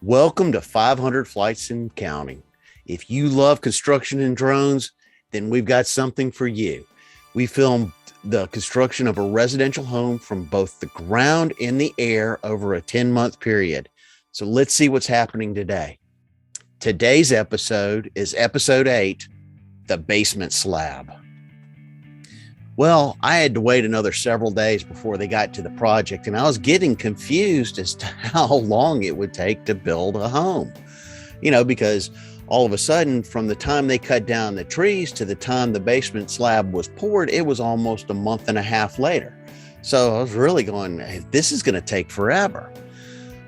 Welcome to 500 Flights and Counting. If you love construction and drones, then we've got something for you. We filmed the construction of a residential home from both the ground and the air over a 10-month period. So let's see what's happening today. Today's episode is episode 8, the basement slab. Well, I had to wait another several days before they got to the project, and I was getting confused as to how long it would take to build a home. Because all of a sudden, from the time they cut down the trees to the time the basement slab was poured, it was almost a month and a half later. So I was really going, hey, this is going to take forever.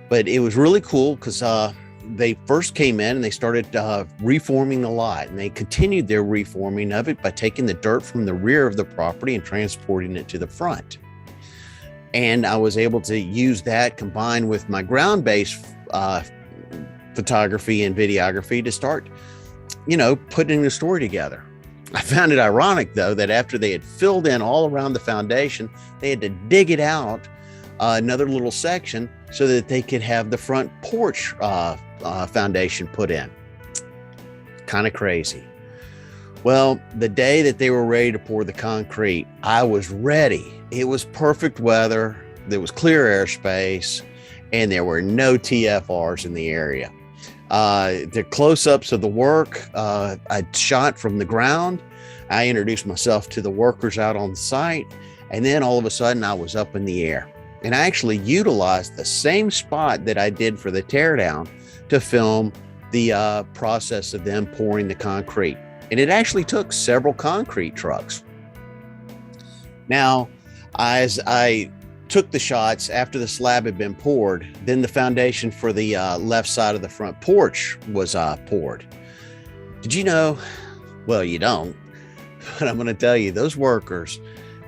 But it was really cool because they first came in and they started reforming the lot, and they continued their reforming of it by taking the dirt from the rear of the property and transporting it to the front. And I was able to use that combined with my ground-based photography and videography to start, putting the story together. I found it ironic, though, that after they had filled in all around the foundation, they had to dig it out another little section so that they could have the front porch foundation put in. Kind of crazy. Well, the day that they were ready to pour the concrete, I was ready. It was perfect weather. There was clear airspace, and there were no TFRs in the area. The close-ups of the work I shot from the ground. I introduced myself to the workers out on the site, and then all of a sudden I was up in the air. And I actually utilized the same spot that I did for the teardown to film the process of them pouring the concrete. And it actually took several concrete trucks. Now, as I took the shots after the slab had been poured, then the foundation for the left side of the front porch was poured. Did you know? Well, you don't, but I'm going to tell you, those workers,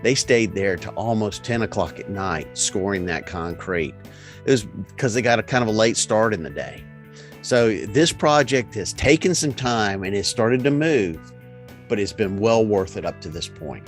they stayed there to almost 10 o'clock at night scoring that concrete. It was because they got a kind of a late start in the day. So this project has taken some time and has started to move, but it's been well worth it up to this point.